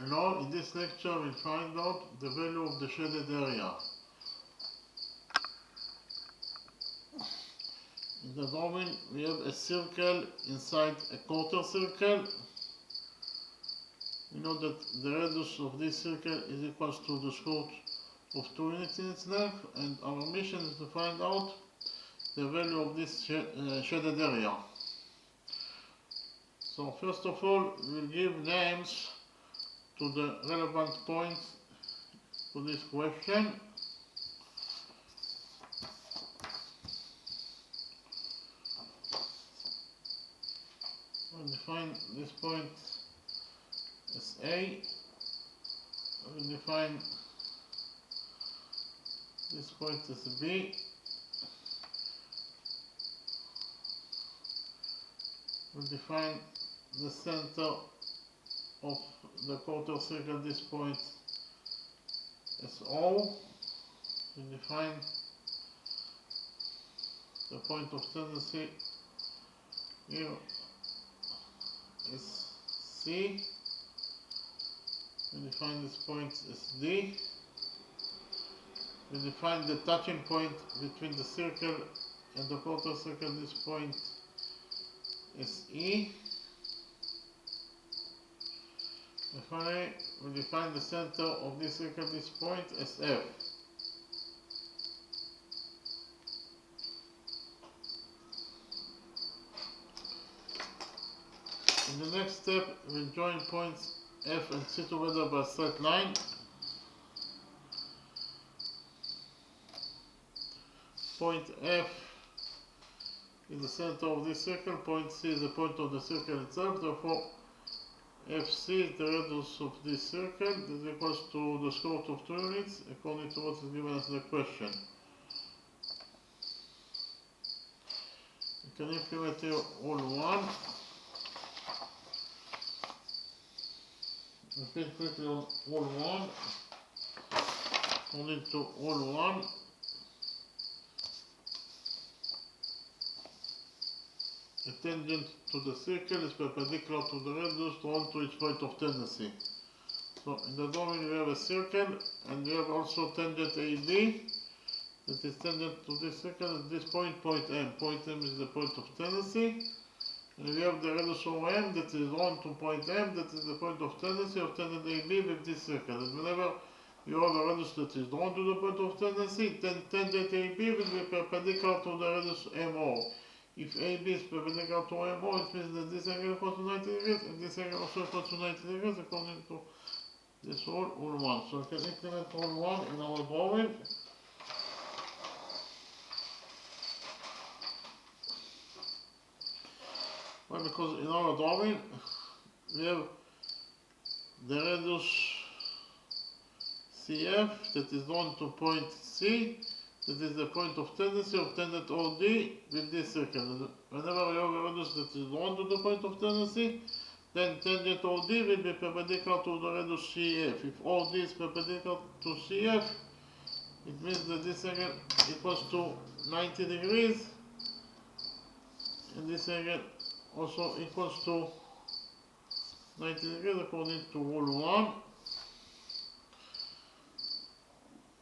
Now in this lecture we'll find out the value of the shaded area. In the drawing we have a circle inside a quarter circle. We know that the radius of this circle is equal to the square root of 2 units in its length, and our mission is to find out the value of this shaded area. So first of all, we'll give names to the relevant points to this question. We'll define this point as A. We'll define this point as B. We'll define the center of the quarter circle, this point, as O. We'll define the point of tendency here is C. We define this point as D. We define the touching point between the circle and the quarter circle, this point is E. And finally, we define the center of this circle, this point, as F. In the next step, we'll join points F and C together by a straight line. Point F is the center of this circle, point C is the point of the circle itself, therefore FC is the radius of this circle. This is equal to the square root of 2 units according to what is given as the question. You can implement here all 1. Repeat quickly on all 1. According to all 1. A tangent to the circle is perpendicular to the radius drawn to each point of tendency. So in the drawing we have a circle and we have also tangent AB that is tangent to this circle at this point, point M. Point M is the point of tendency. And we have the radius OM that is drawn to point M, that is the point of tendency of tangent AB with this circle. And whenever you have a radius that is drawn to the point of tendency, then tangent AB will be perpendicular to the radius MO. If AB is perpendicular to MO, it means that this angle equals to 90 degrees and this angle also equals to 90 degrees according to this rule, all 1. So we can implement all 1 in our drawing. Why? Because in our drawing we have the radius CF that is drawn to point C. That is the point of tendency of tangent OD with this circle. Whenever you have a radius that is drawn to the point of tendency, then tangent OD will be perpendicular to the radius CF. If OD is perpendicular to CF, it means that this angle equals to 90 degrees, and this angle also equals to 90 degrees according to rule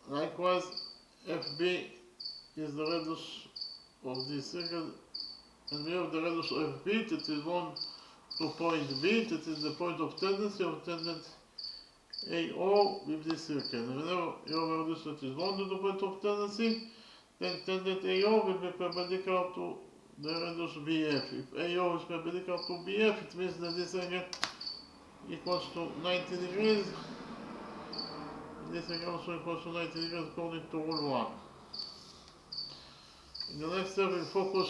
1. Likewise, FB is the radius of this circle, and we have the radius of FB that is drawn to point B, that is the point of tendency of tangent AO with this circle. And whenever you have a radius that is drawn to the point of tendency, then tangent AO will be perpendicular to the radius BF. If AO is perpendicular to BF, it means that this angle equals to 90 degrees. This angle also equals to 90 degrees according to rule 1. In the next step, we'll focus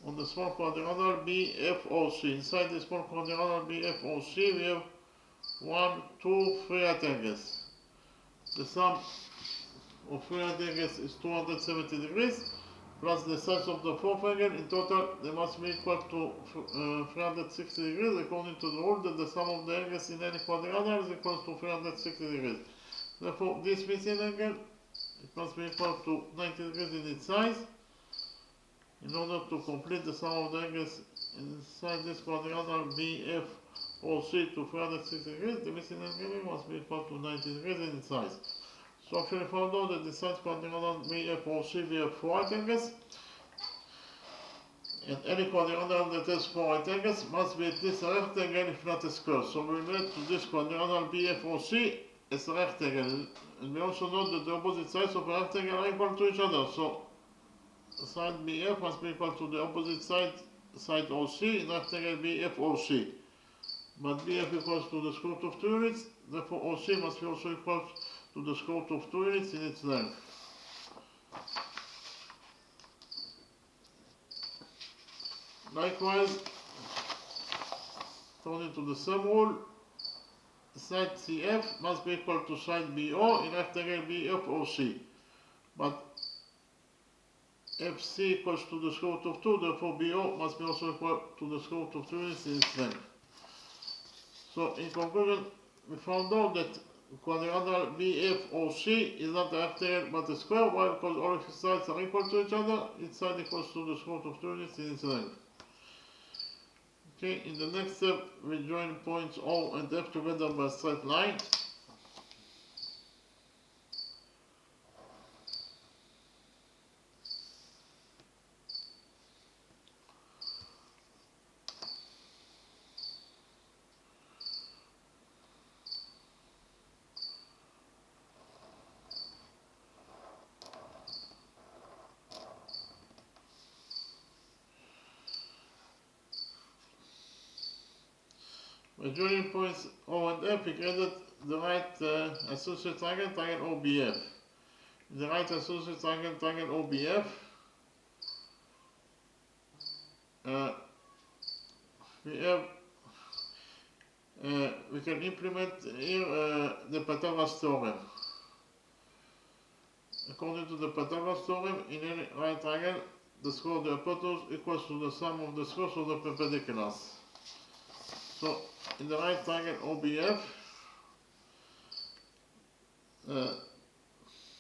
on the small quadrilateral BFOC. Inside the small quadrilateral BFOC, we have 1, 2, 3 right angles. The sum of 3 right angles is 270 degrees, plus the size of the fourth angle. In total, they must be equal to 360 degrees, according to the rule that the sum of the angles in any quadrilateral is equal to 360 degrees. Therefore, this missing angle, it must be equal to 90 degrees in its size. In order to complete the sum of the angles inside this quadrilateral BF OC to 360 degrees, the missing angle must be equal to 90 degrees in size. So actually found out that the sides quadrilateral BFOC we have 4 right angles, and any quadrilateral that has 4 right angles must be at least a rectangle if not a square. So we relate to this quadrilateral BFOC as a rectangle, and we also know that the opposite sides of a rectangle are equal to each other. So side BF must be equal to the opposite side OC in rectangle BFOC. But BF equals to the square root of 2 units, therefore OC must be also equal to the square root of 2 units in its length. Likewise, according to the sum rule, side CF must be equal to side BO in rectangle BFOC. But FC equals to the square root of 2, therefore BO must be also equal to the square root of 2 units in its length. So in conclusion, we found out that quadrilateral BFOC is not a rectangle but a square, while because all of its sides are equal to each other, its side equals to the square root of 2 units in its length. Okay, in the next step, we join points O and F together by a straight line. By joining points O and F, we created the right associate triangle, triangle OBF. In the right associate triangle, triangle OBF, we can implement here the Pythagoras theorem. According to the Pythagoras theorem, in any right triangle, the square of the hypotenuse equals to the sum of the squares of the perpendiculars. So, in the right triangle OBF,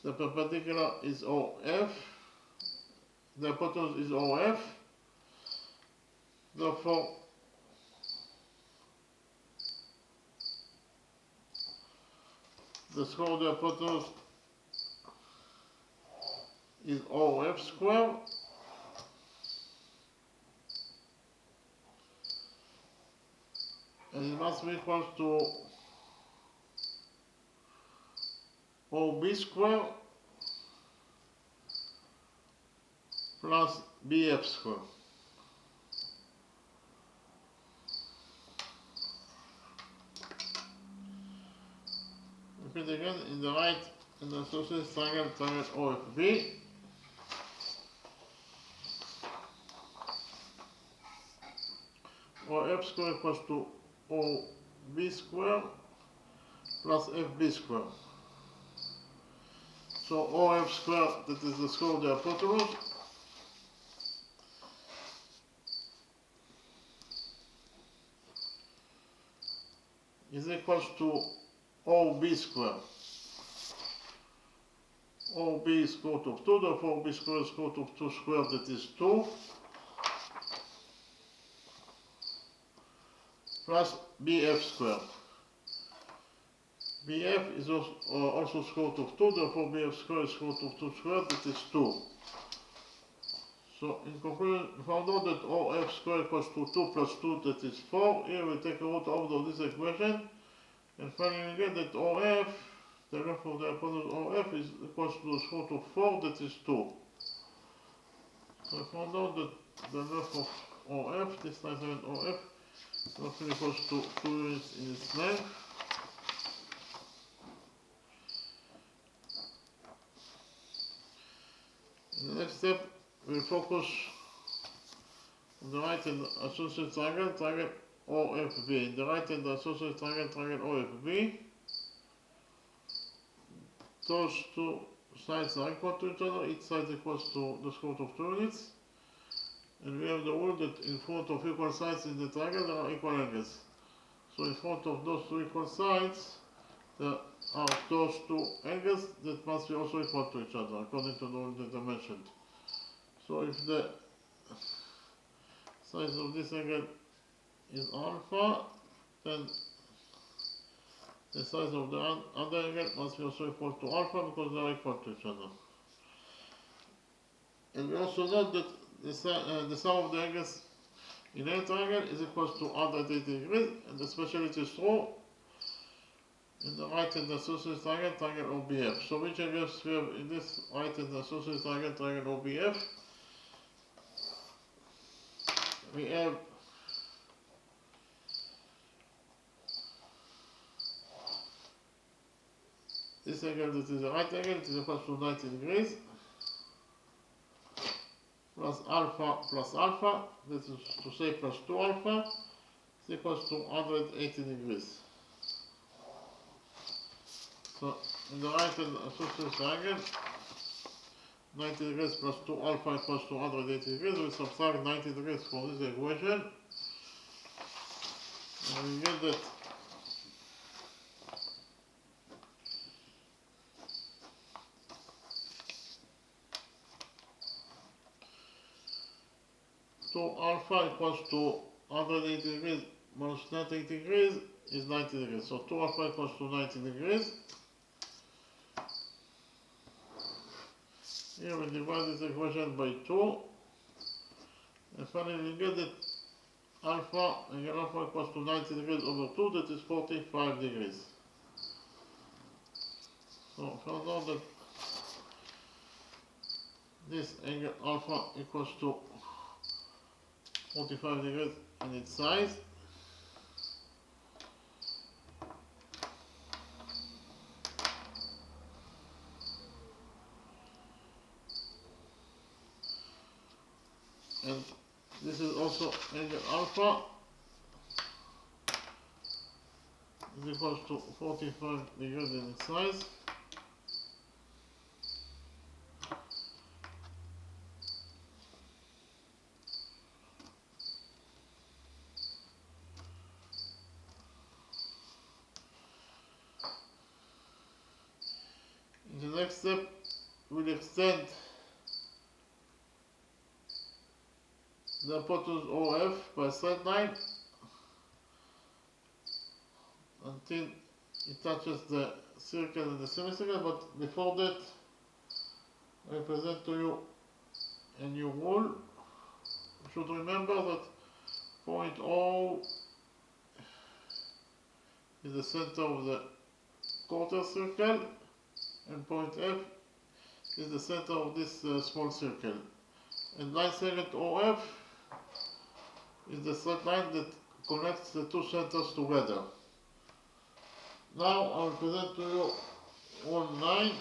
the perpendicular is OF, the hypotenuse is OF, therefore the square of the hypotenuse is OF square, and it must be equal to OB square plus BF square. Repeat again, in the right, in the associated triangle, triangle OFB, OF square equals to OB square plus FB square. So OF square, that is the square of the hypotenuse, is equals to OB square. OB is square root of 2, therefore OB square is square root of 2 squared, that is 2, plus BF square. BF is also square root of 2, therefore BF square is square root of 2 squared, that is 2. So in conclusion, we found out that OF square equals to 2 plus 2, that is 4. Here we take a root out of this equation, and finally we get that OF, the length of the hypotenuse OF is equals to the square root of 4, that is 2. So we found out that the length of OF, this nice element OF, roughly equals to 2 units in its length. In the next step, we'll focus on the right hand associated triangle, triangle OFB. In the right hand associated triangle, triangle OFB, those two sides are equal to each other, each side equals to the square root of 2 units. And we have the rule that in front of equal sides in the triangle there are equal angles. So in front of those two equal sides there are those two angles that must be also equal to each other according to the rule that I mentioned. So if the size of this angle is alpha, then the size of the other angle must be also equal to alpha because they are equal to each other. And we also note that the sum of the angles in a triangle is equal to 180 degrees, and especially it is true in the right and isosceles triangle, triangle OBF. So which angles we have in this right and isosceles triangle, triangle OBF? We have this angle that is a right angle, it is equal to 90 degrees, plus alpha, that is to say plus 2 alpha, is equals to 180 degrees. So in the right and isosceles triangle, 90 degrees plus 2 alpha equals to 180 degrees. We subtract 90 degrees from this equation, and we get that alpha equals to 180 degrees minus 90 degrees is 90 degrees. So 2 alpha equals to 90 degrees. Here we divide this equation by 2. And finally we get that alpha equals to 90 degrees over 2, that is 45 degrees. So found out that this angle alpha equals to 45 degrees in its size. And this is also angle alpha is equals to 45 degrees in its size. In the next step, we'll extend the hypotenuse OF by a straight line until it touches the circle and the semicircle, but before that I present to you a new rule. You should remember that point O is the center of the quarter circle and point F is the center of this small circle. And line segment OF is the straight line that connects the two centers together. Now I will present to you rule 9.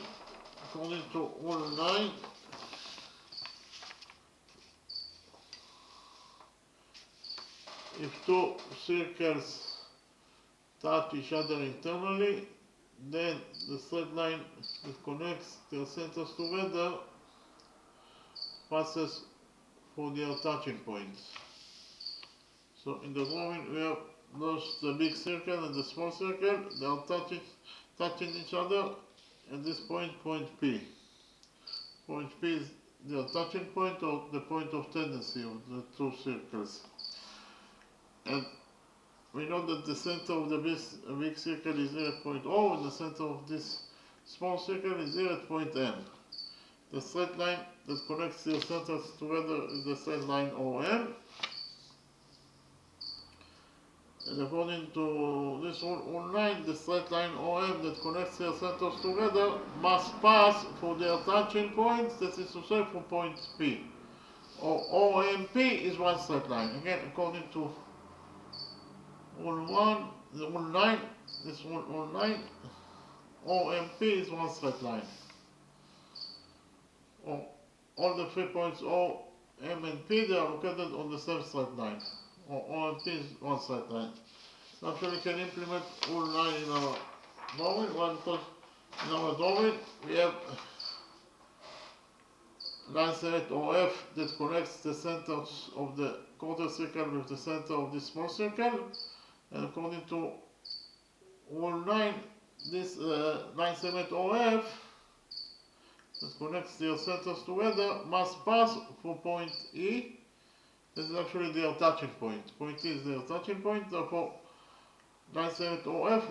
According to rule 9, if two circles touch each other internally, then the straight line that connects their centers together passes for their touching points. So in the drawing we have the big circle and the small circle. They are touching each other at this point P. Point P is the touching point or the point of tendency of the two circles. And we know that the center of the big circle is here at point O, and the center of this small circle is here at point M. The straight line that connects the centers together is the straight line OM. And according to this rule 9, the straight line OM that connects their centers together must pass for their touching points, that is to say for point P. Or OMP is one straight line. Again, according to rule 9, this rule 9, OMP is one straight line. All the 3 points O, M and P, they are located on the same straight line. Or OMP is one straight line. So actually we can implement rule 9 in our drawing. Why? Because in our drawing we have line segment OF that connects the centers of the quarter circle with the center of this small circle. And according to rule 9, this line segment OF that connects their centers together must pass for point E. This is actually their touching point. Point E is their touching point, therefore line segment OF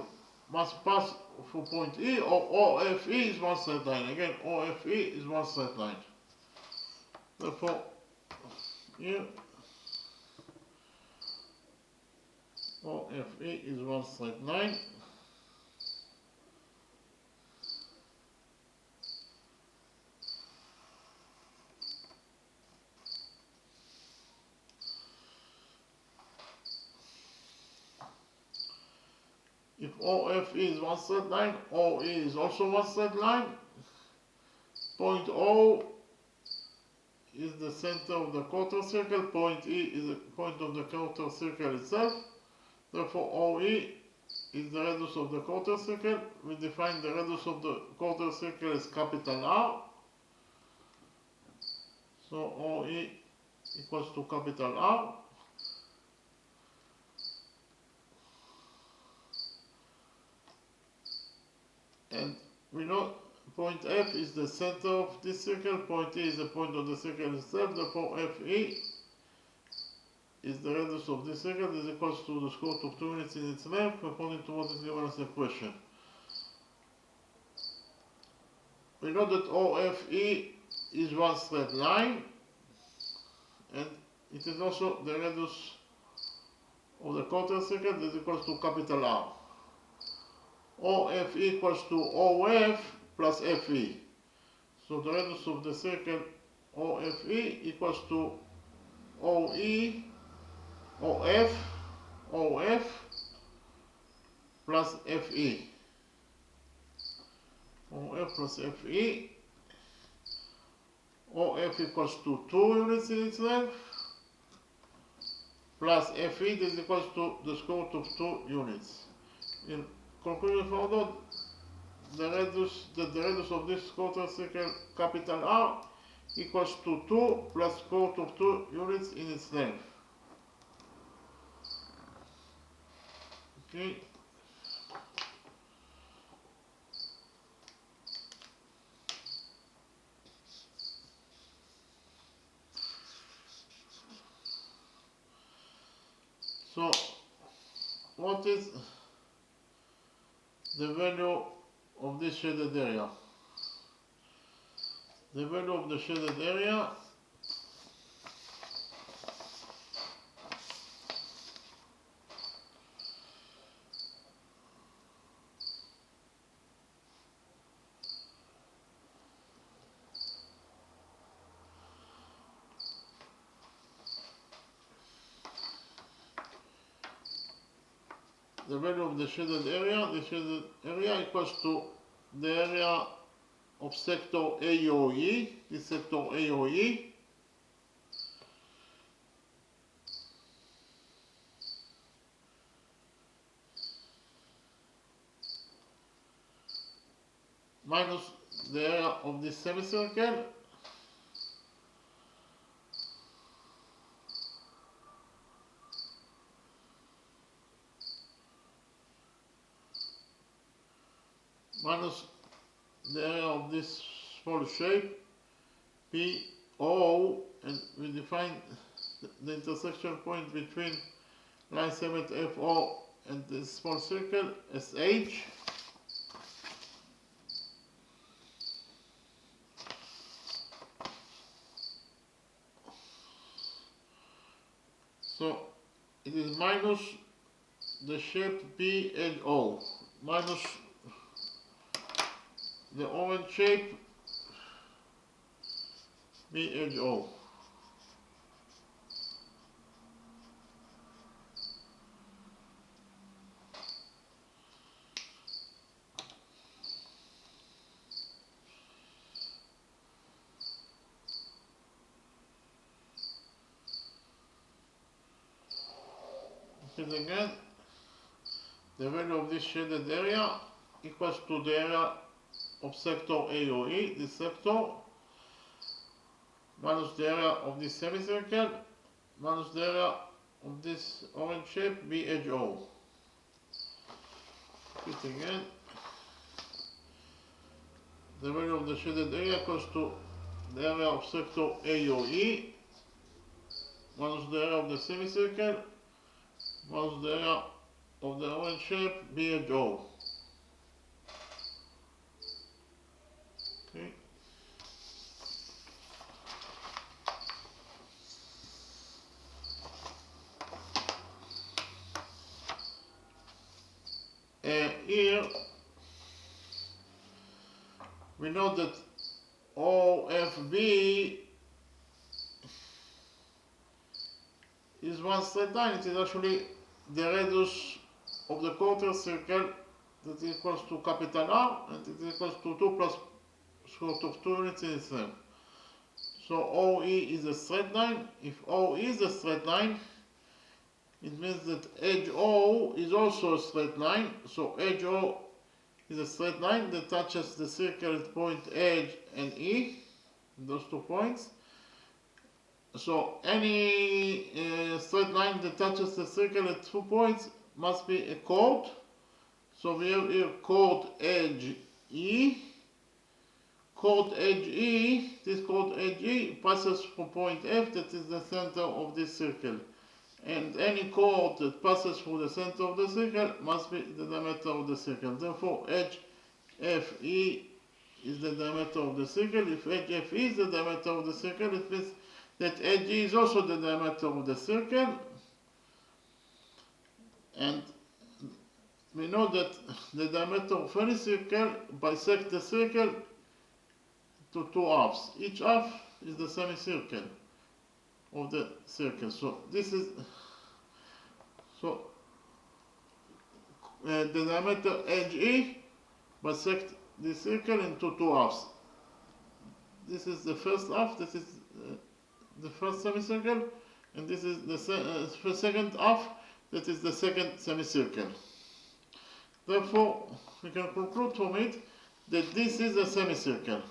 must pass through point E, or OFE is one straight line. Again, OFE is one straight line. Therefore, here OFE is one straight line. If OFE is one straight line, OE is also one straight line. Point O is the center of the quarter circle. Point E is the point of the quarter circle itself. Therefore, OE is the radius of the quarter circle. We define the radius of the quarter circle as capital R. So OE equals to capital R. And we know point F is the center of this circle, point E is the point of the circle itself, therefore FE is the radius of this circle, is equals to the square root of 2 units in its length, according to what is given as a question. We know that OFE is one straight line, and it is also the radius of the quarter circle that is equals to capital R. OF equals to OF plus FE. So the radius of the circle OFE equals to OE, OF plus FE. OF plus FE. OF equals to 2 units in its length plus FE is equals to the square root of 2 units. In conclusion, found out the radius of this quarter circle capital R equals to 2 plus square root of 2 units in its length. Okay. So, what is the value of this shaded area? The value of the shaded area the shaded area equals to the area of sector AOE, this sector AOE, minus the area of this semicircle minus the area of this small shape PO, and we define the intersection point between line segment FO and this small circle as H. So it is minus the shape P and O, minus the orange shape B and O. And again, the value of this shaded area equals to the area of sector AOE, this sector, minus the area of this semicircle, minus the area of this orange shape B edge O. Repeat again. The value of the shaded area equals to the area of sector AOE, minus the area of the semicircle, minus the area of the orange shape be edge O. Okay. Here we know that OFB is one straight line. It is actually the radius of the quarter circle that equals to capital R, and it equals to 2 plus square root of 2 units in itself. So OE is a straight line. If O is a straight line, it means that edge O is also a straight line. So edge O is a straight line that touches the circle at point edge and E, those 2 points. So any straight line that touches the circle at 2 points must be a chord. So we have here chord edge E. Chord edge E, this chord edge E passes from point F, that is the center of this circle. And any chord that passes through the center of the circle must be the diameter of the circle. Therefore, edge FE is the diameter of the circle. If edge FE is the diameter of the circle, it means that edge E is also the diameter of the circle. And we know that the diameter of any circle bisects the circle to 2 halves. Each half is the semicircle of the circle. So this is the diameter edge E bisects the circle into 2 halves. This is the first half, this is the first semicircle, and this is the second half, that is the second semicircle. Therefore, we can conclude from it that this is a semicircle.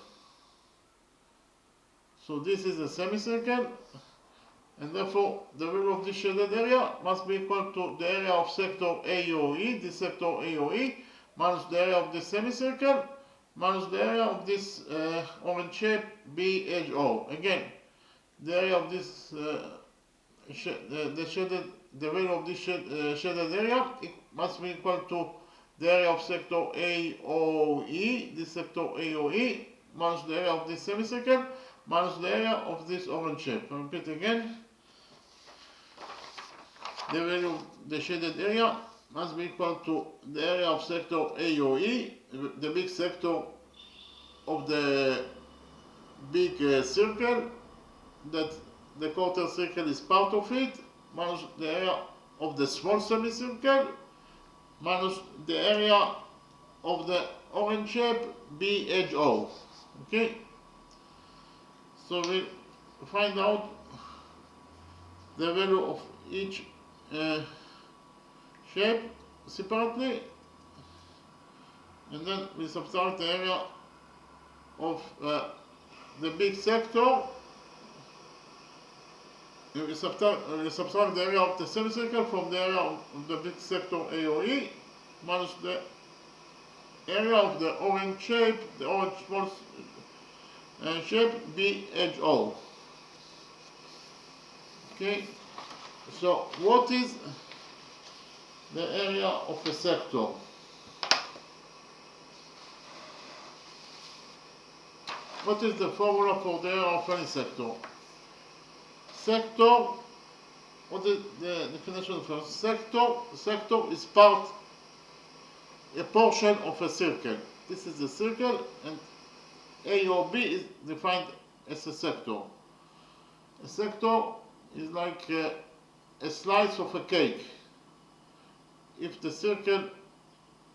So this is a semicircle, and therefore the value of this shaded area must be equal to the area of sector AOE, this sector AOE, minus the area of this semicircle, minus the area of this orange shape B edge O. Again, the area of this the value of this shaded area, it must be equal to the area of sector AOE, this sector AOE, minus the area of this semicircle, minus the area of this orange shape. I repeat again, the value of the shaded area must be equal to the area of sector AOE, the big sector of the big circle, that the quarter circle is part of it, minus the area of the small semicircle, minus the area of the orange shape B edge O. Okay? So we find out the value of each shape separately, and then we subtract the area of the big sector. We subtract the area of the semicircle from the area of the big sector AOE, minus the area of the orange shape, the orange small shape B edge O. Okay, so what is the area of a sector? What is the formula for the area of any sector? Sector, what is the definition of a sector? Sector is a portion of a circle. This is a circle, and A or B is defined as a sector. A sector is like a slice of a cake. If the circle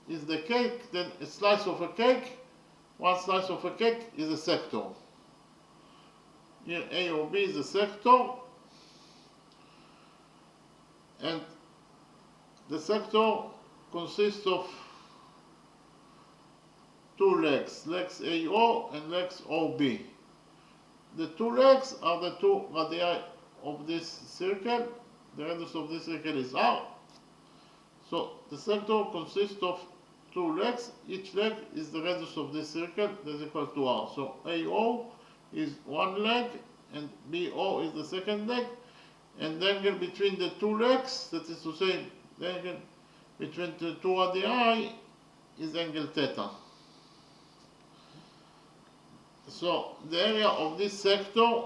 is the cake, then a slice of a cake, one slice of a cake is a sector. Here A or B is a sector, and the sector consists of 2 legs, legs AO and legs OB. The 2 legs are the 2 radii of this circle. The radius of this circle is R. So the sector consists of 2 legs. Each leg is the radius of this circle, that is equal to R. So AO is 1 leg and BO is the second leg. And the angle between the 2 legs, that is to say the angle between the two radii is angle theta. So the area of this sector,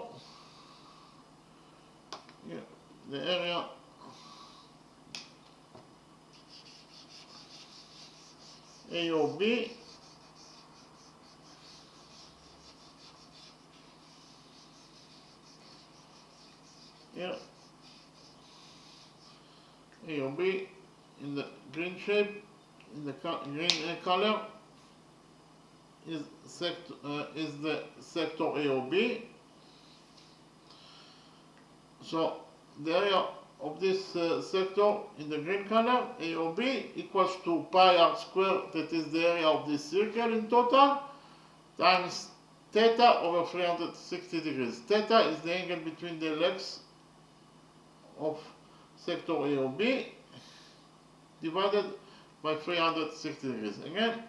the area AOB here, AOB in the green shape, in the green color, is the sector AOB. So the area of this sector in the green color, AOB, equals to pi r squared, that is the area of this circle in total, times theta over 360 degrees. Theta is the angle between the legs of sector AOB divided by 360 degrees. Again,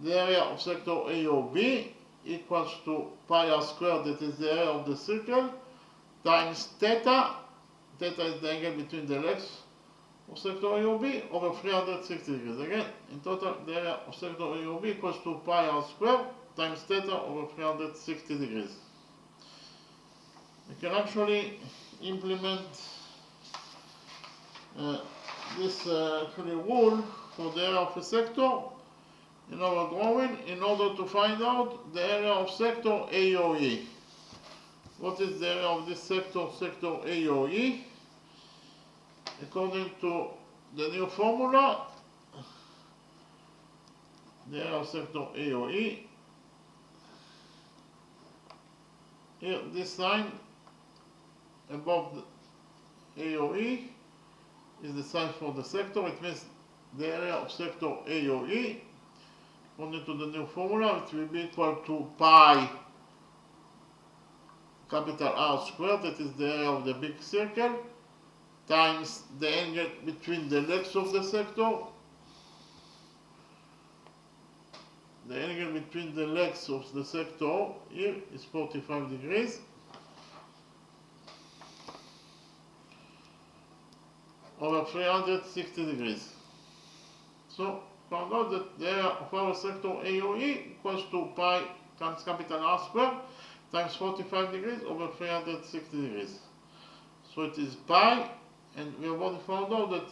the area of sector AOB equals to pi r squared, that is the area of the circle, times theta. Theta is the angle between the legs of sector AOB over 360 degrees. Again, in total, the area of sector AOB equals to pi r squared times theta over 360 degrees. We can actually implement this rule for the area of a sector in our drawing in order to find out the area of sector AOE. What is the area of this sector, sector AOE? According to the new formula, the area of sector AOE, here this sign above the AOE is the sign for the sector. It means the area of sector AOE, according to the new formula, it will be equal to pi capital R squared, that is the area of the big circle, times the angle between the legs of the sector. The angle between the legs of the sector here is 45 degrees. Over 360 degrees. So found out that the area of our sector AOE equals to pi times capital R squared times 45 degrees over 360 degrees. So it is pi, and we have already found out that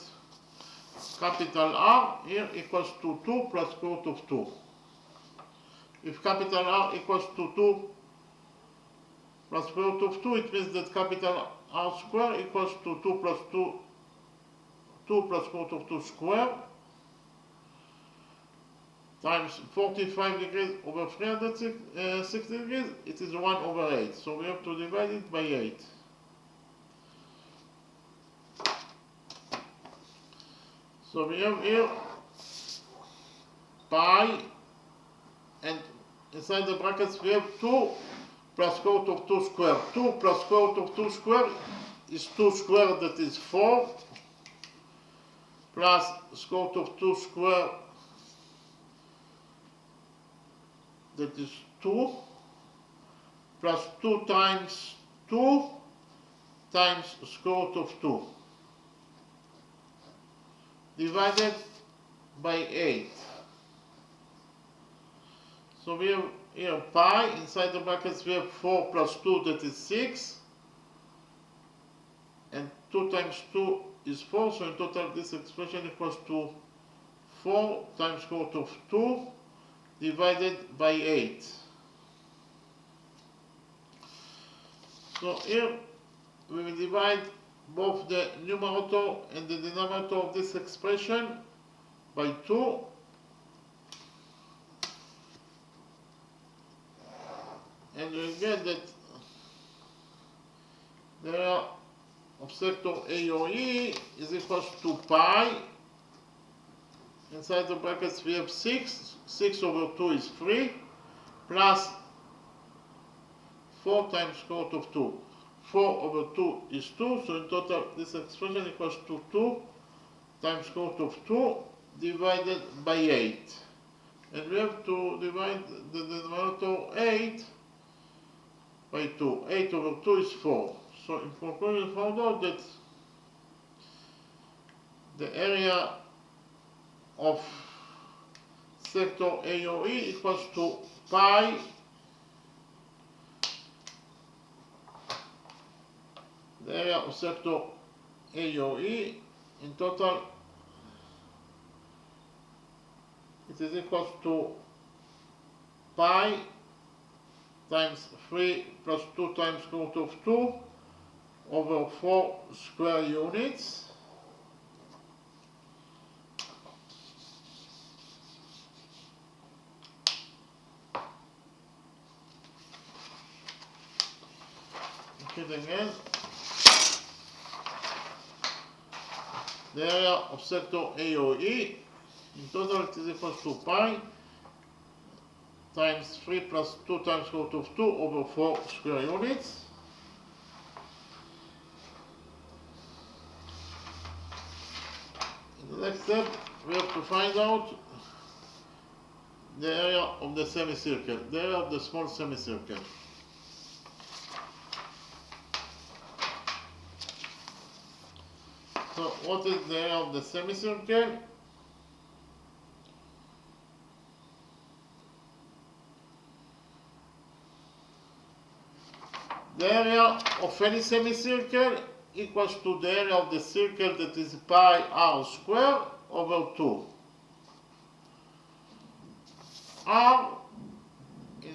capital R here equals to 2 plus square root of 2. If capital R equals to 2 plus square root of 2, it means that capital R square equals to 2 plus square root of 2 square times 45 degrees over 360 degrees, it is 1 over 8. So we have to divide it by 8. So we have here pi, and inside the brackets we have 2 plus square root of 2 square. 2 plus square root of 2 square is 2 square, that is 4, plus square root of 2 square, that is 2, plus 2 times 2 times square root of 2, divided by 8. So we have here pi, inside the brackets we have 4 plus 2, that is 6, and 2 times 2 is 4, so in total this expression equals to 4 times square root of 2 divided by 8. So here we will divide both the numerator and the denominator of this expression by 2. And we will get that the area of sector AOE is equal to pi. Inside the brackets we have 6. 6 over 2 is 3, plus 4 times square root of 2. 4 over 2 is 2, so in total this expression equals to 2 times square root of 2 divided by 8. And we have to divide the denominator 8 by 2. 8 over 2 is 4. So in conclusion, we found out that the area of sector AOE equals to pi the area of sector AOE. In total, it is equal to pi times 3 plus 2 times square root of 2 over 4 square units. Repeat again. The area of sector AOE, in total it is equal to pi times 3 plus 2 times square root of 2 over 4 square units. In the next step, we have to find out the area of the semicircle, the area of the small semicircle. So what is the area of the semicircle? The area of any semicircle equals to the area of the circle that is pi r squared over 2. R in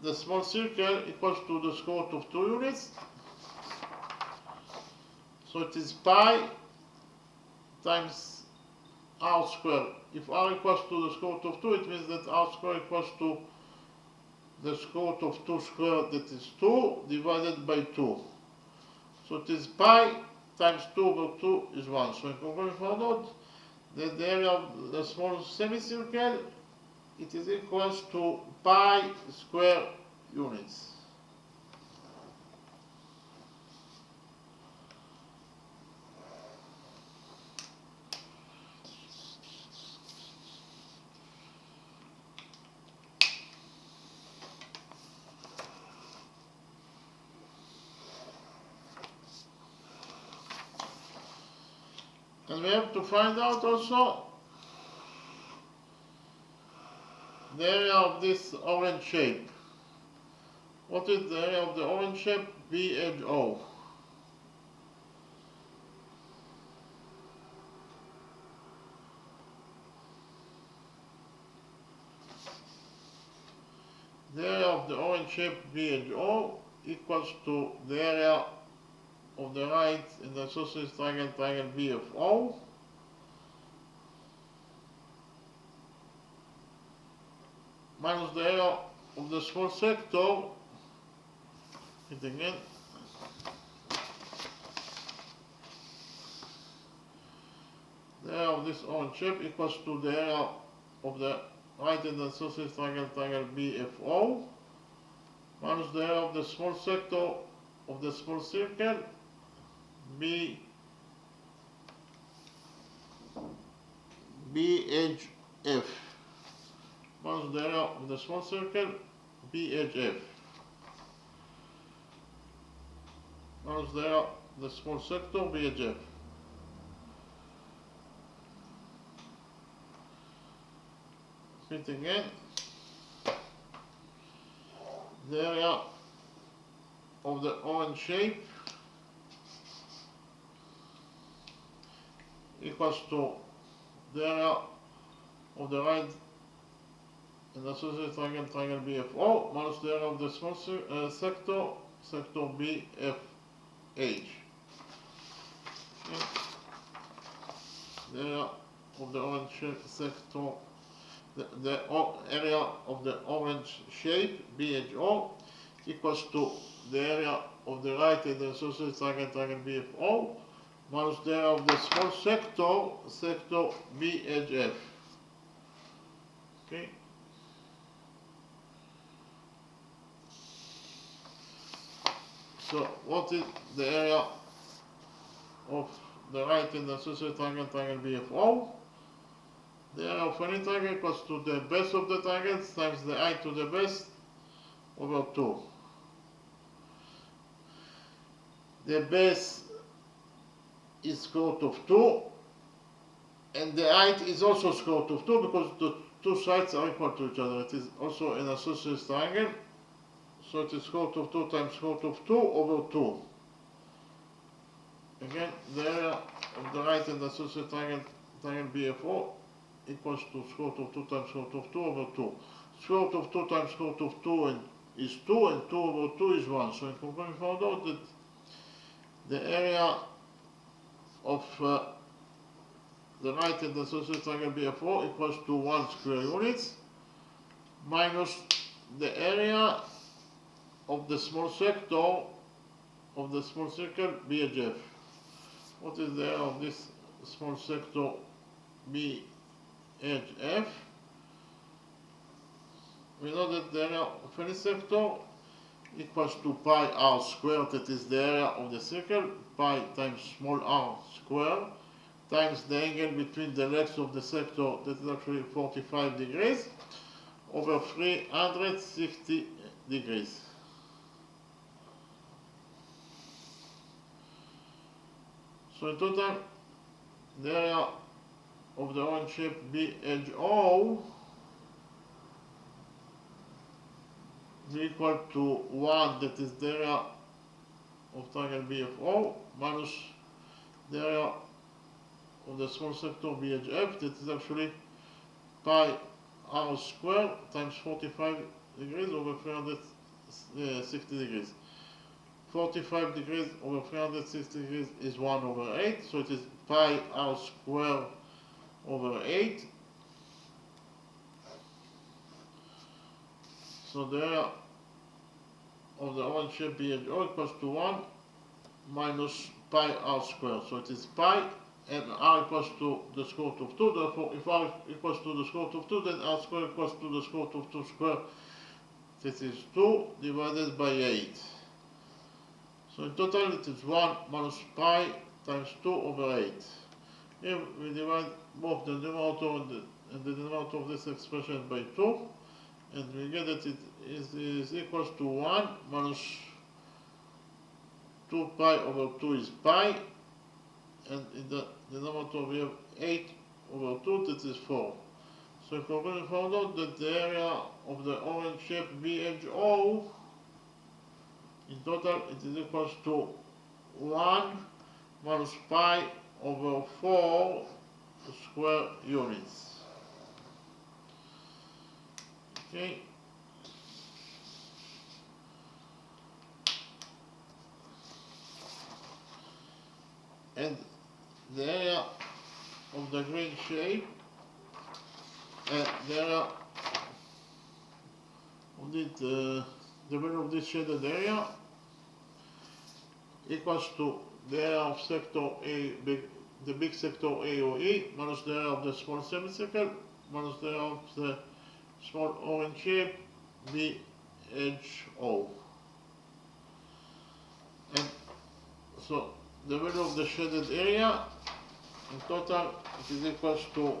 the small circle equals to the square root of 2 units. So it is pi times r squared. If r equals to the square root of 2, it means that r squared equals to the square root of 2 squared, that is 2, divided by 2. So it is pi times 2 over 2 is 1. So in conclusion, we found out that the area of the small semicircle, it is equals to pi square units. And we have to find out also the area of this orange shape. What is the area of the orange shape? B edge O. The area of the orange shape B edge O equals to the area of the right in the isosceles triangle, triangle BFO, minus the area of the small sector, it again, the area of this orange shape equals to the area of the right in the isosceles triangle, triangle BFO, minus the area of the small sector of the small circle, B edge F, minus the area of the small circle, B edge F, minus the area of the small sector, B edge F. Repeat again. The area of the orange shape equals to the area of the right in the isosceles triangle, triangle BFO, minus the area of the small sector, sector BFH. Okay. The area of the orange sector, the area of the orange shape BHO equals to the area of the right in the isosceles triangle, triangle BFO, minus the area of the small sector, sector BHF. Okay. So what is the area of the right in the isosceles triangle, triangle BFO? The area of any triangle equals to the base of the triangle times the height to the base over 2. The base is square root of 2, and the height is also square root of 2 because the two sides are equal to each other. It is also an isosceles triangle, so it is square root of 2 times square root of 2 over 2. Again, the area of the right and the isosceles triangle BFO equals to square root of 2 times square root of 2 over 2. Square root of 2 times square root of 2 is 2, and 2 over 2 is 1. So in conclusion, we found out that the area of the right and the isosceles triangle BFO equals to 1 square units minus the area of the small sector of the small circle BHF. What is the area of this small sector BHF? We know that the area of any sector equals to pi r squared, that is the area of the circle, pi times small r squared, times the angle between the legs of the sector, that is actually 45 degrees, over 360 degrees. So in total, the area of the orange shape BHO is equal to 1, that is the area of triangle BFO, minus the area of the small sector BHF, that is actually pi r squared times 45 degrees over 360 degrees. 45 degrees over 360 degrees is 1 over 8, so it is pi r squared over 8. So the area of the orange shape BHO equals to 1 minus pi r squared. So it is pi, and r equals to the square root of 2. Therefore, if r equals to the square root of 2, then r squared equals to the square root of 2 squared. This is 2 divided by 8. So in total it is 1 minus pi times 2 over 8. Here we divide both the numerator and the denominator of this expression by 2, and we get that it is equals to 1 minus 2 pi over 2 is pi, and in the denominator we have 8 over 2, that is 4. So in conclusion, we found out that the area of the orange shape BHO in total it is equals to 1 minus pi over 4 square units. Okay. And the area of the green shape, the area of the value of this shaded area equals to the area of sector A, the big sector AOE, minus the area of the small semicircle, minus the area of the small orange shape BHO. And so the value of the shaded area in total it is equals to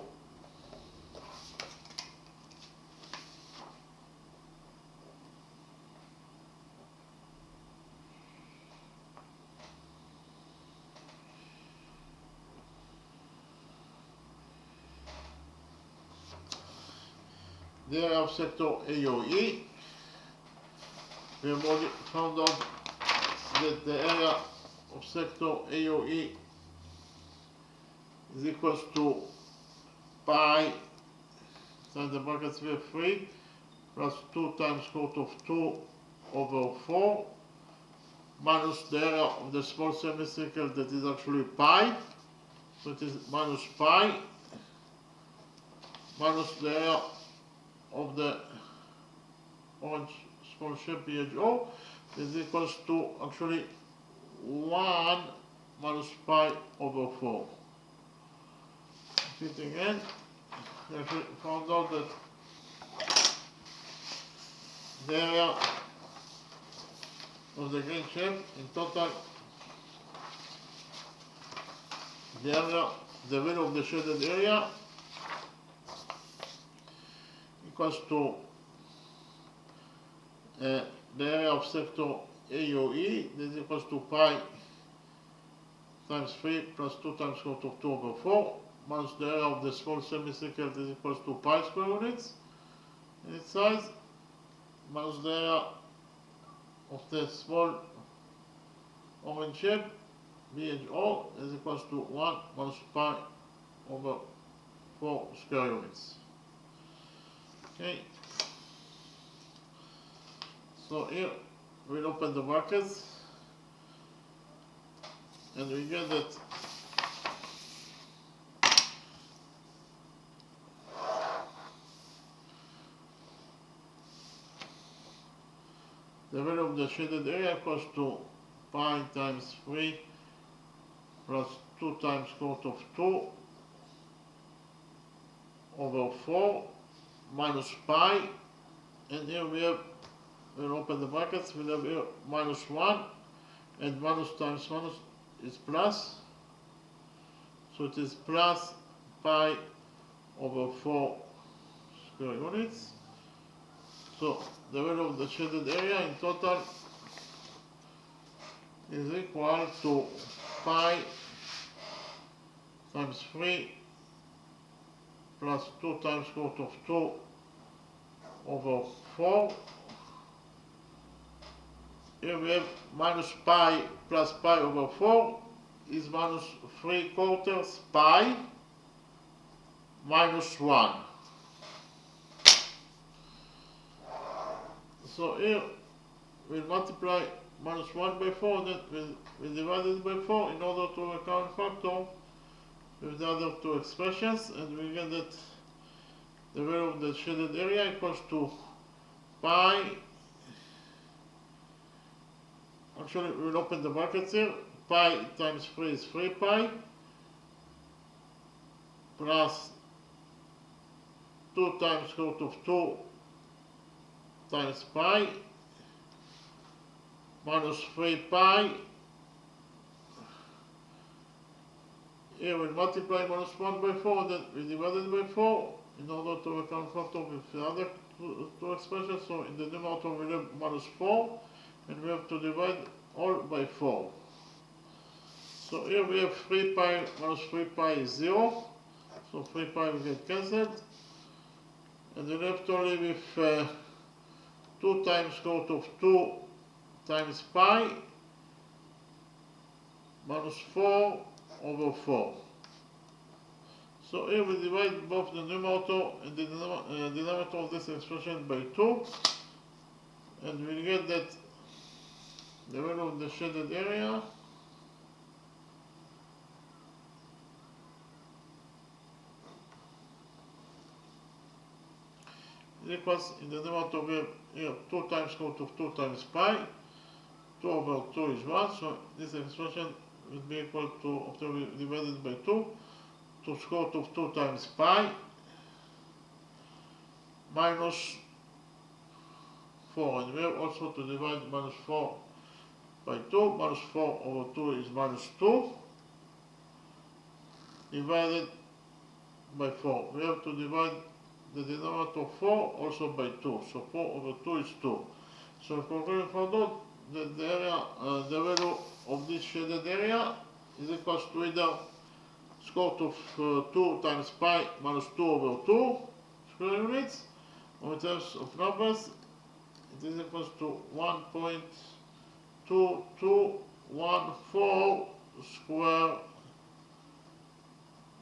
the area of sector AOE. We have already found out that the area of sector AOE is equals to pi inside the brackets we have 3 plus 2 times square root of 2 over 4 minus the area of the small semicircle, that is actually pi, so it is minus pi minus the area of the orange small shape BHO is equals to actually 1 minus pi over 4. Repeat again, we found out that the area of the green shape in total, the value of the shaded area equals to the area of sector AOE, that is equals to pi times 3 plus 2 times square root of 2 over 4 minus the area of the small semicircle is equals to pi square units in its size, minus the area of the small orange shape BHO is equals to 1 minus pi over 4 square units. Okay, so here we'll open the brackets and we get that the value of the shaded area equals to pi times 3 plus 2 times square root of 2 over 4 minus pi, and here we'll open the brackets, we'll have here minus 1, and minus times minus is plus, so it is plus pi over 4 square units. So the value of the shaded area in total is equal to pi times 3 plus 2 times square root of 2 over 4. Here we have minus pi plus pi over 4 is minus 3/4 pi minus 1. So here we'll multiply minus 1 by 4, then we'll divide it by 4 in order to work out factor with the other two expressions, and we get that the value of the shaded area equals to pi, actually we'll open the brackets here, pi times 3 is 3 pi plus 2 times square root of 2 times pi minus 3 pi. Here we'll multiply minus 1 by 4, then we divide it by 4 in order to work out factor with the other two expressions. So in the numerator we have minus 4, and we have to divide all by 4. So here we have 3 pi minus 3 pi is 0, so 3 pi will get cancelled, and we're left only with 2 times square root of 2 times pi minus 4 over 4. So here we divide both the numerator and the denominator of this expression by 2, and we get that the value of the shaded area equals, in the numerator we have here 2 times square root of 2 times pi, 2 over 2 is 1, so this expression will be equal to, after we divide it by 2, to square root of 2 times pi minus 4, and we have also to divide minus 4 by 2, minus 4 over 2 is minus 2, divided by 4. We have to divide the denominator 4 also by 2, so 4 over 2 is 2. So if we found out that the area, the value of this shaded area is equal to either square root of 2 times pi minus 2 over 2 square units, or in terms of numbers, it is equal to 1.2214 square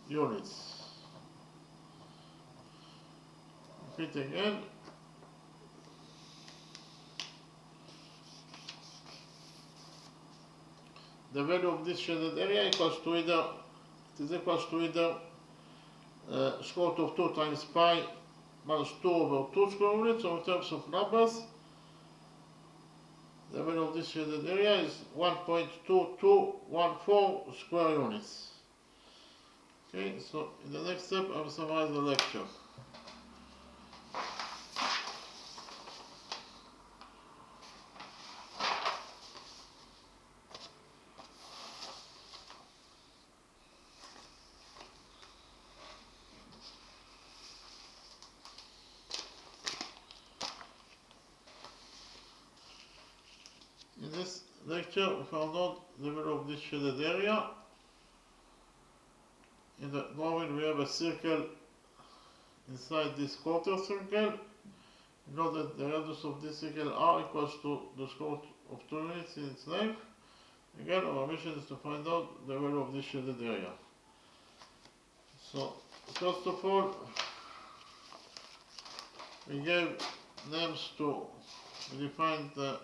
units. Repeat again. The value of this shaded area equals to either, it is equals to either square root of 2 times pi minus 2 over 2 square units, or in terms of numbers, the value of this shaded area is 1.2214 square units. Okay, so in the next step I will summarize the lecture. In this lecture, we found out the value of this shaded area in the drawing we have a circle inside this quarter circle. You know that the radius of this circle r equals to the square root of 2 units in its length. Again, our mission is to find out the value of this shaded area. So, first of all, we gave names to, we defined the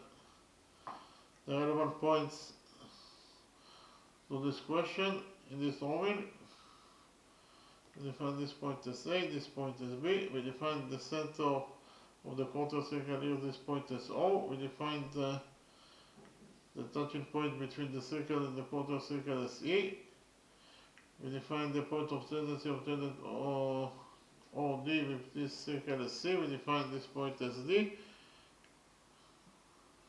relevant points to this question in this drawing. We define this point as A, this point as B. We define the center of the quarter circle here, this point as O. We define the touching point between the circle and the quarter circle as E. We define the point of tendency of tangent OD with this circle as C. We define this point as D.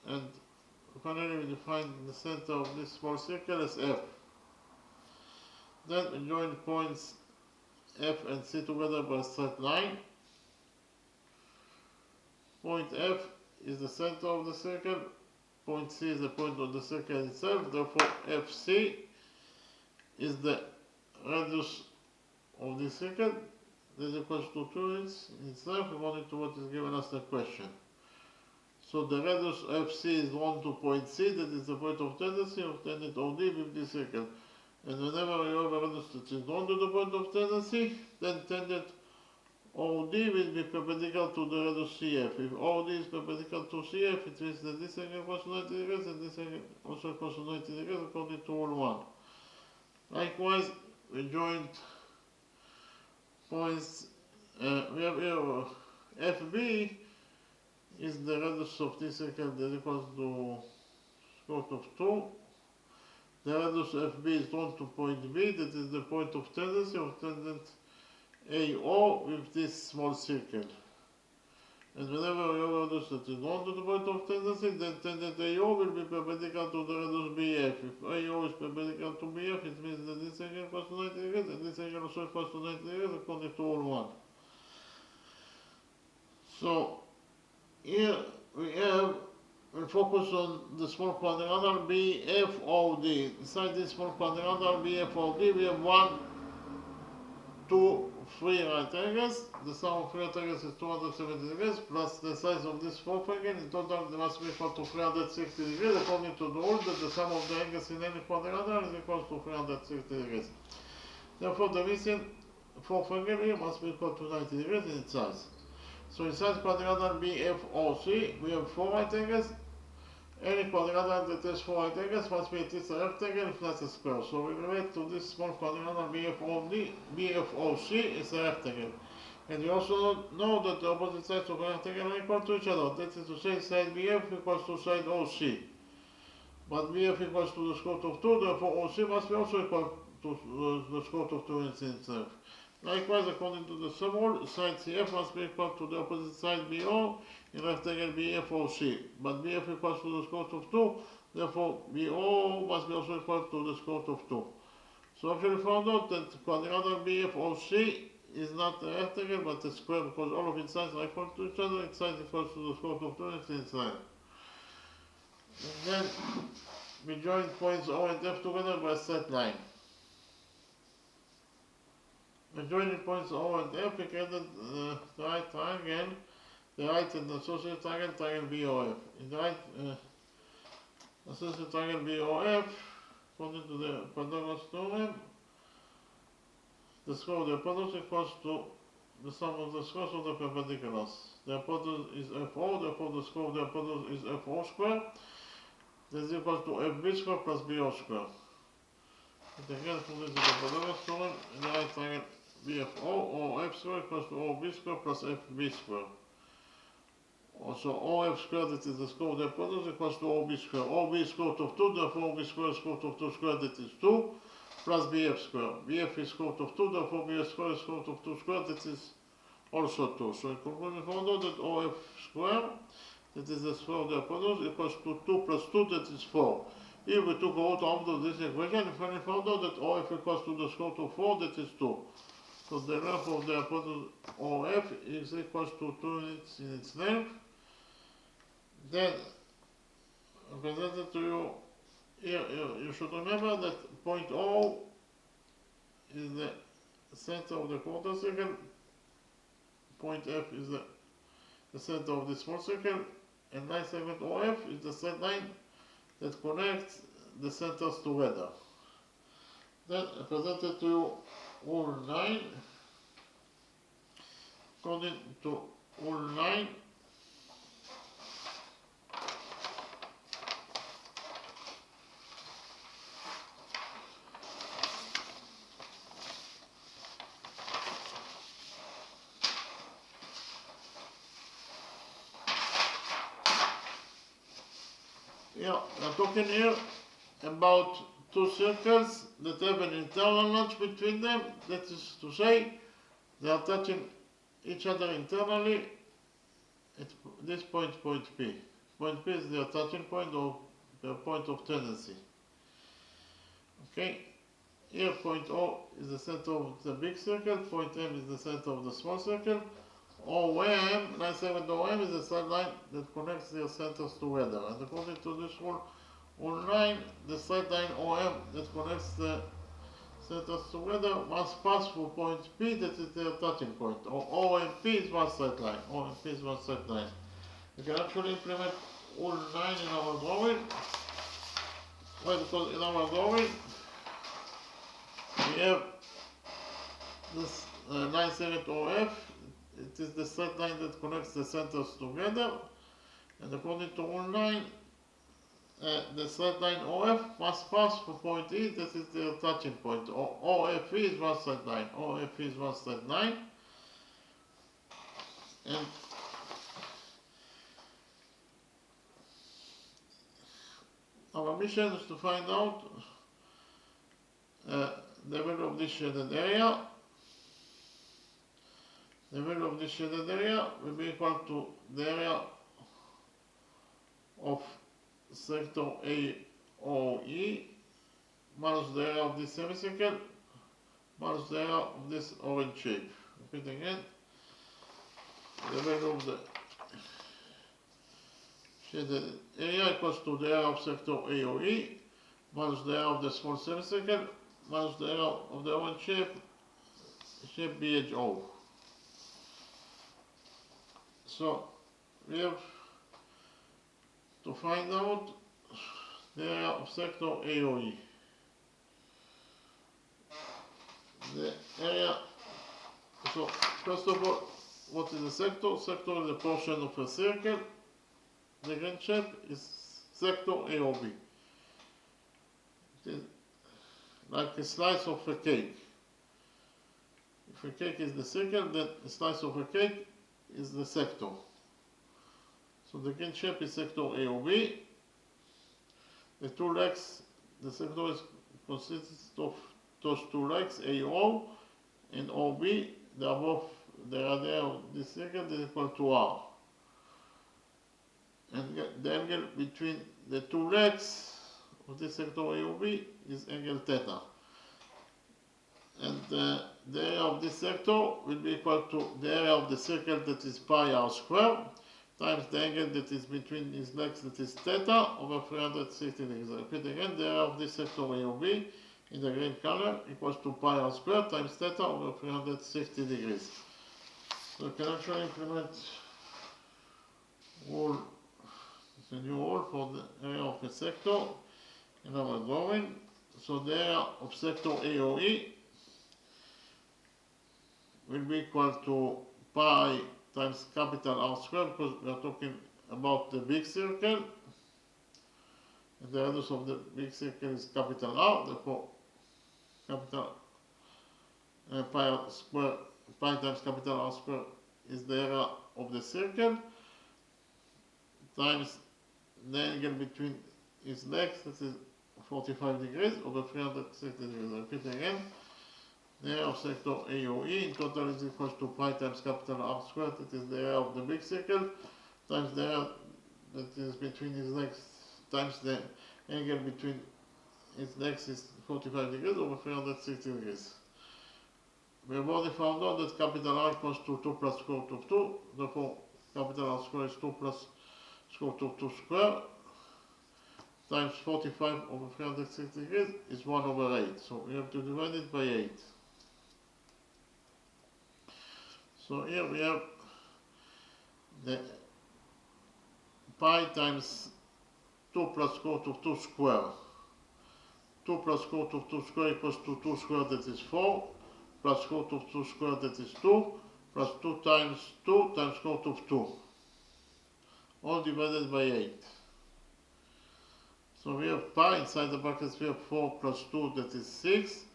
And finally we define the center of this small circle as F. Then we join points F and C together by a straight line. Point F is the center of the circle. Point C is the point of the circle itself. Therefore, FC is the radius of the circle. This is equals to 2 units in itself according to what is given us the question. So the radius FC is drawn to point C, that is the point of tendency of tangent OD with this circle. And whenever you have a radius that is drawn to the point of tendency, then tangent OD will be perpendicular to the radius CF. If OD is perpendicular to CF, it means that this angle equals to 90 degrees and this angle also equals to 90 degrees according to rule 1. Likewise, we joined points, we have here FB is the radius of this circle that equals to square root of 2. The radius FB is drawn to point B, that is the point of tendency of tangent AO with this small circle. And whenever you have a radius that is drawn to the point of tendency, then tangent AO will be perpendicular to the radius BF. If AO is perpendicular to BF, it means that this angle equals to 90 degrees and this angle also equals to 90 degrees according to rule 1. So here we focus on the small quadrilateral BFOD. Inside this small quadrilateral BFOD, we have 1, 2, 3 right angles. The sum of 3 right angles is 270 degrees plus the size of this fourth angle. In total, they must be equal to 360 degrees according to the rule that the sum of the angles in any quadrilateral is equal to 360 degrees. Therefore, the missing fourth angle here must be equal to 90 degrees in its size. So inside quadrilateral BFOC, we have 4 right angles. Any quadrilateral that has 4 right angles must be at least a rectangle if not a square. So we relate to this small quadrilateral BFOC is a rectangle. And we also know that the opposite sides of a rectangle are equal to each other. That is to say, side BF equals to side OC. But BF equals to the square root of 2, therefore OC must be also equal to the square root of 2 in itself. Likewise, according to the sum rule, side CF must be equal to the opposite side BO in rectangle BFOC. But BF equals to the square root of 2, therefore BO must be also equal to the square root of 2. So actually we found out that quadrilateral BFOC is not a rectangle but a square because all of its sides are equal to each other. Its size equals to the square root of 2 and it's inside. And then we join points O and F together by a straight line. By joining points O and F, we created the right triangle, the right and the associated triangle, triangle BOF. In the right associated triangle BOF, according to the Pythagoras theorem, the square of the hypotenuse equals to the sum of the squares of the perpendiculars. The hypotenuse is FO, therefore the square of the hypotenuse is FO square. This is equal to FB square plus BO square. And again, from this is the Pythagoras theorem, in the right triangle BFO, OF square equals to OB square plus FB square. Also, OF square, that is the square of the hypotenuse, equals to OB square. OB is square root of 2, therefore OB square is square root of 2 square, that is 2, plus BF square. BF is square root of 2, therefore BF square is square root of 2 square, that is also 2. So in conclusion, we found out that OF square, that is the square of the hypotenuse, equals to 2 plus 2, that is 4. If we took a root out of this equation, we finally found out that OF equals to the square root of 4, that is 2. So the length of the hypotenuse OF is equals to 2 units in its length. Then, I presented to you, here, you should remember that point O is the center of the quarter circle, point F is the center of the small circle, and line segment OF is the straight line that connects the centers together. Then I presented to you rule 9. According to rule 9, yeah, I'm talking here about two circles that have an internal notch between them. That is to say, they are touching each other internally at this point, point P. Point P is their touching point or their point of tendency. Okay, here point O is the center of the big circle, point M is the center of the small circle. OM, line segment OM is the straight line that connects their centers together. And according to this rule, rule 9, the straight line OM that connects the centers together must pass through point P, that is their touching point. Or OMP is one straight line. OMP is one straight line. You can actually implement rule 9 in our drawing. Why? Because in our drawing, we have this line segment OF. It is the straight line that connects the centers together, and according to rule 9, the straight line OF must pass through point E, that is the touching point. OFE is one straight line. OFE is one straight line, and our mission is to find out the value of this shaded area. The value of this shaded area will be equal to the area of sector AOE minus the area of this semicircle minus the area of this orange shape. Repeat again. The value of the shaded area equals to the area of sector AOE minus the area of the small semicircle minus the area of the orange shape BHO. So we have to find out the area of sector AOE. The area, so first of all, what is a sector? Sector is a portion of a circle. The green shape is sector AOB. It is like a slice of a cake. If a cake is the circle, then a slice of a cake is the sector. So the green shape is sector AOB. The two legs, the sector consists of those two legs, AO and OB. They are both the area of this circle is equal to R. And the angle between the two legs of this sector AOB is angle theta. And the area of this sector will be equal to the area of the circle, that is pi r squared, times the angle that is between these legs, that is theta, over 360 degrees. I repeat again, the area of this sector AOB in the green color equals to pi r squared times theta over 360 degrees. So you can actually implement rule, it's a new rule for the area of a sector in our drawing. So the area of sector AOE will be equal to pi times capital R squared, because we are talking about the big circle, and the radius of the big circle is capital R, therefore capital pi times capital R squared is the area of the circle, times the angle between its legs, that is 45 degrees over 360 degrees. I repeat again. The area of sector AOE in total is equal to pi times capital R squared, that is the area of the big circle, times the area that is between its legs, times the angle between its legs is 45 degrees over 360 degrees. We have already found out that capital R equals to 2 plus square root of 2, therefore capital R squared is 2 plus square root of 2 squared, times 45 over 360 degrees is 1 over 8. So we have to divide it by 8. So here we have the pi times 2 plus square root of 2 square. 2 plus square root of 2 square equals to 2 square, that is 4, plus square root of 2 square, that is 2, plus 2 times square root of 2, all divided by 8. So we have pi, inside the brackets we have 4 plus 2, that is 6,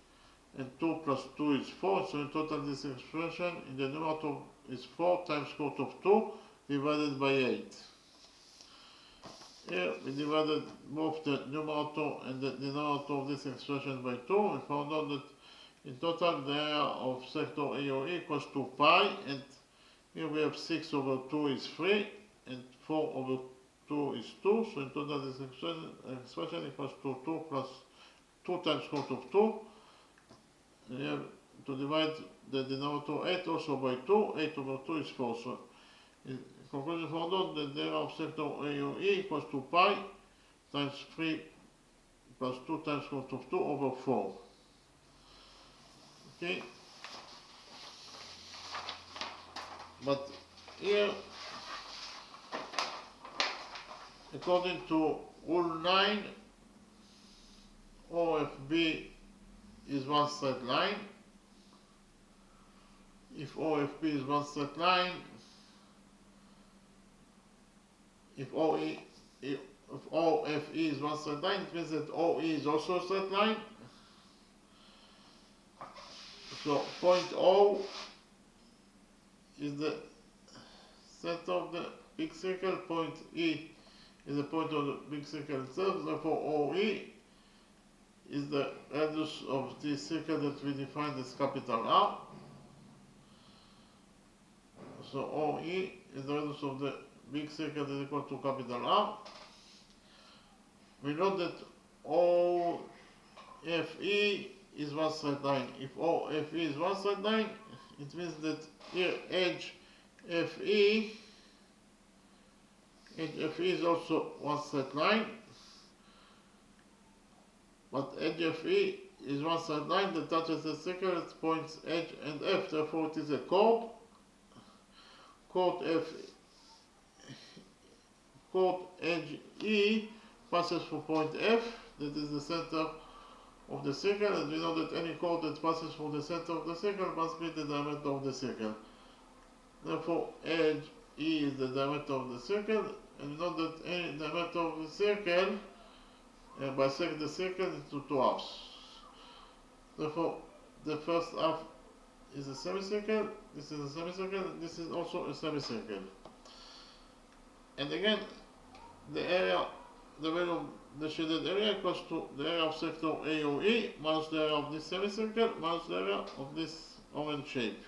and 2 plus 2 is 4, so in total this expression in the numerator is 4 times square root of 2 divided by 8. Here we divided both the numerator and the denominator of this expression by 2 and found out that in total the area of sector AOE equals to pi, and here we have 6 over 2 is 3 and 4 over 2 is 2, so in total this expression equals to 2 plus 2 times square root of 2. And we have to divide the denominator 8 also by 2, 8 over 2 is 4. So in conclusion, found out that the area of sector AOE equals to pi times 3 plus 2 times square root of 2 over 4. Okay, but here, according to rule 9, OFB is one straight line. If OFB is one straight line, if OFE is one straight line, it means that OE is also a straight line. So point O is the center of the big circle, point E is the point of the big circle itself, therefore OE is the radius of the circle that we defined as capital R. So OE is the radius of the big circle that is equal to capital R. We know that OFE is one straight line. If OFE is one straight line, it means that here edge FE is also one straight line, but edge FE is one straight line that touches the circle at points H and F, therefore it is a chord. Chord edge E passes through point F, that is the center of the circle, and we know that any chord that passes through the center of the circle must be the diameter of the circle. Therefore, edge E is the diameter of the circle, and we know that any diameter of the circle bisects the circle into two halves. Therefore, the first half is a semicircle, this is a semicircle, and this is also a semicircle. And again, the area, the value of the shaded area equals to the area of sector AOE minus the area of this semicircle minus the area of this orange shape.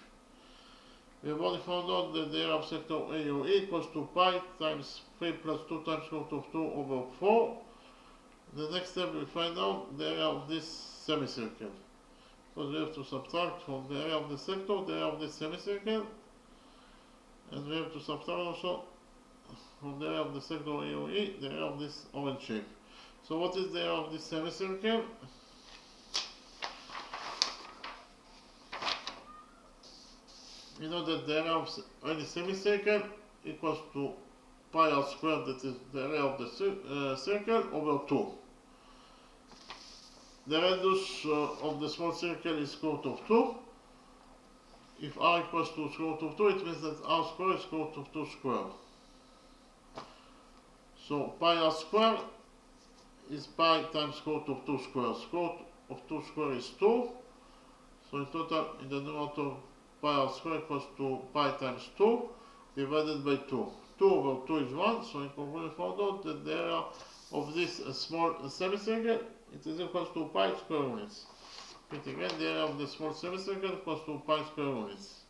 We have already found out that the area of sector AOE equals to pi times 3 plus 2 times square root of 2 over 4. The next step we find out the area of this semicircle. Because we have to subtract from the area of the sector the area of this semicircle, and we have to subtract also from the area of the sector AOE the area of this orange shape. So what is the area of this semicircle? We know that the area of any semicircle equals to pi r squared, that is the area of the circle, over 2. The radius of the small circle is square root of 2. If r equals to square root of 2, it means that r squared is square root of 2 squared. So pi r squared is pi times square root of 2 squared. Square root of 2 squared is 2. So in total, in the numerator, pi r squared equals to pi times 2 divided by 2. 2 over 2 is 1, so in conclusion found out that the area of this small semicircle, it is equals to pi square units. But again, the area of the small semicircle equals to pi square units.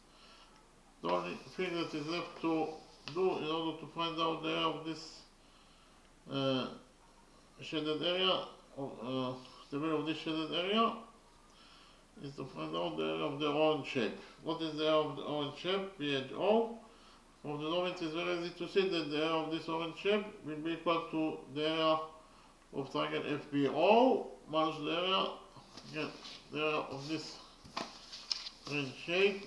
The only thing that is left to do in order to find out the area of this shaded area, the value of this shaded area, is to find out the area of the orange shape. What is the area of the orange shape? PHO. From the law, it is very easy to see that the area of this orange shape will be equal to the area of triangle FBO minus the area, again, the area of this orange shape,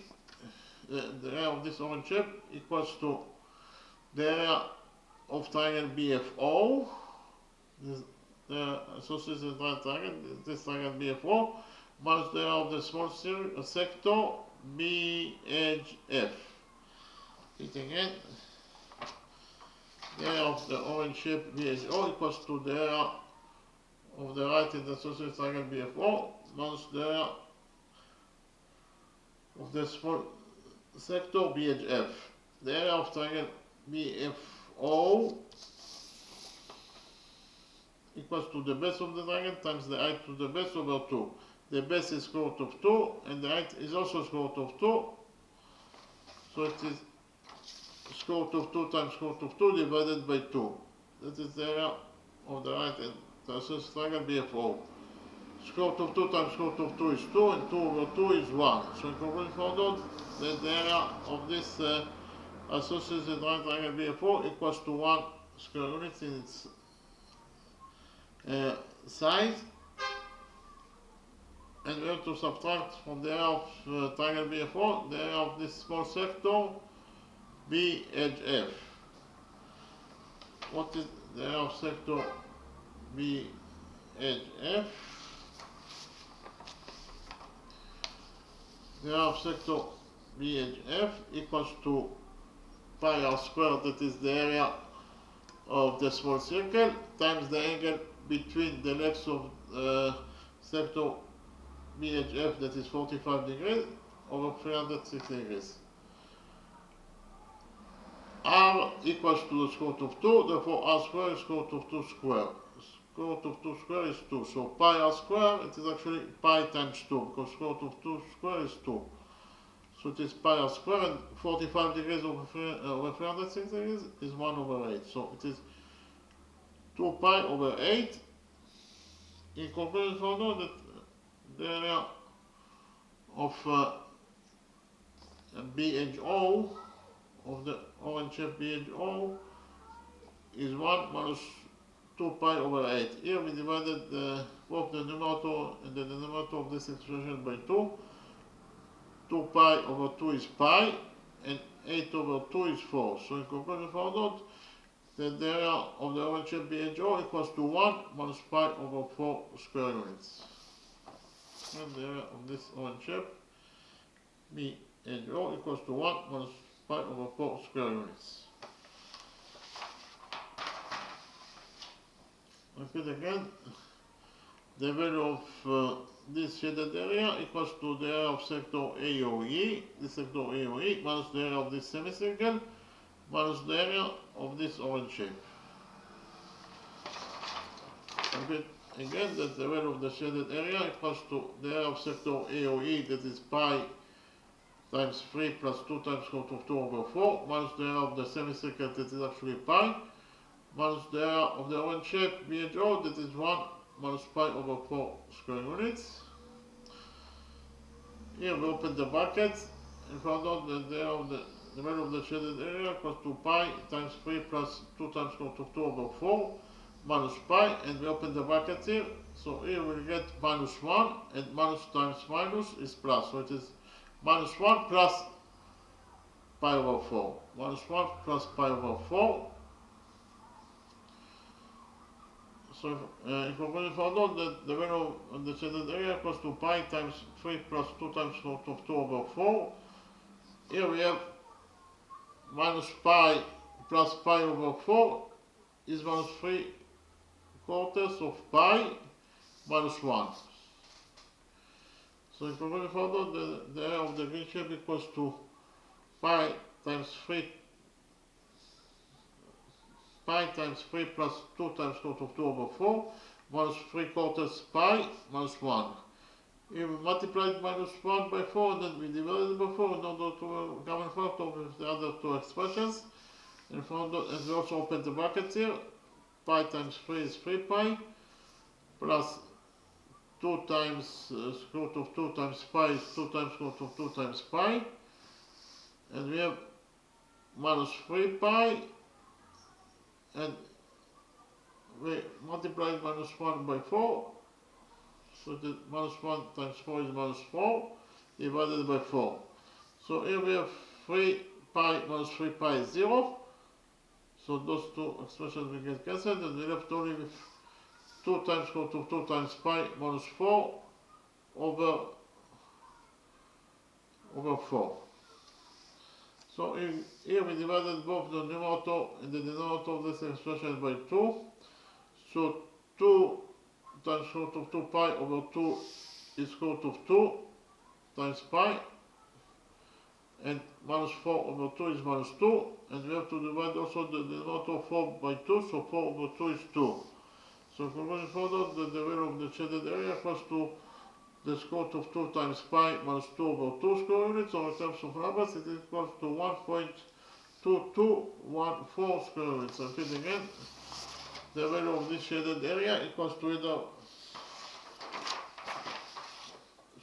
the area of this orange shape equals to the area of triangle BFO. The associated right triangle, this triangle BFO, minus the area of the small sector BHF. It again, the area of the orange shape BHO equals to the area of the right in the associated triangle BFO minus the area of the small sector BHF. The area of triangle BFO equals to the base of the triangle times the height to the base over 2. The base is square root of 2 and the height is also square root of 2. So it is square root of 2 times square root of 2 divided by 2. That is the area of the right and the associated triangle BFO. Square root of 2 times square root of 2 is 2 and 2 over 2 is 1. So in conclusion found out that the area of this associated right triangle BFO equals to 1 square unit in its size, and we have to subtract from the area of triangle BFO the area of this small sector BHF. What is the area of sector BHF? The area of sector BHF equals to pi r squared, that is the area of the small circle, times the angle between the legs of sector BHF, that is 45 degrees, over 360 degrees. R equals to the square root of 2, therefore r squared is square root of 2 squared. Square root of 2 squared is 2, so pi r squared, it is actually pi times 2, because square root of 2 squared is 2. So it is pi r squared, and 45 degrees over 360 degrees is 1 over 8. So it is 2 pi over 8. In conclusion, found out that the area of BHO, of the orange shape BHO, is 1 minus 2 pi over 8. Here we divided both the numerator and the denominator of this expression by 2. 2 pi over 2 is pi, and 8 over 2 is 4. So in conclusion, found out that the area of the orange shape BHO equals to 1 minus pi over 4 square units. And the area of this orange shape BHO equals to 1 minus pi over 4 square units. Repeat again. The value of this shaded area equals to the area of sector AOE, this sector AOE, minus the area of this semicircle, minus the area of this orange shape. Repeat again that the value of the shaded area equals to the area of sector AOE, that is pi times 3 plus 2 times square root of 2 over 4, minus the area of the semicircle, that is actually pi, minus the area of the orange shape BHO, that is 1 minus pi over 4 square units. Here we open the brackets and found out that the area of the value of the shaded area equals to pi times 3 plus 2 times square root of 2 over 4 minus pi, and we open the brackets here. So here we'll get minus 1, and minus times minus is plus. So it is minus 1 plus pi over 4. Minus 1 plus pi over 4. So if we're going to find out that the value of the shaded area equals to pi times 3 plus 2 times square root of 2 over 4, here we have minus pi plus pi over 4 is minus 3 quarters of pi minus 1. So if we're going to find out the area of the green shape equals to pi times 3 plus 2 times square root of 2 over 4 minus 3 quarters pi minus 1. Here we multiplied minus 1 by 4 and then we divided by 4 in order to come in front of the other two expressions. And we also opened the brackets here. Pi times 3 is 3 pi plus 2 times square root of 2 times pi is 2 times square root of 2 times pi. And we have minus 3 pi, and we multiplied minus 1 by 4, so the minus 1 times 4 is minus 4, divided by 4. So here we have 3 pi minus 3 pi is 0. So those two expressions will get cancelled, and we left only with 2 times square root of 2 times pi minus 4 over 4. So here we divided both the numerator and the denominator of this expression by 2. So 2 times square root of 2 pi over 2 is square root of 2 times pi, and minus 4 over 2 is minus 2, and we have to divide also the denominator 4 by 2, so 4 over 2 is 2. So if we're going further, the value of the shaded area equals to the square root of 2 times pi minus 2 over 2 square units, or in terms of numbers, it equals to 1.2214 square units. So repeat again, the value of this shaded area equals to either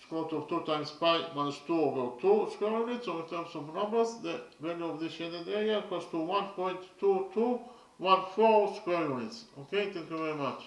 square root of 2 times pi minus 2 over 2 square units, or in terms of numbers, the value of this shaded area equals to 1.2214 square units. Okay, thank you very much.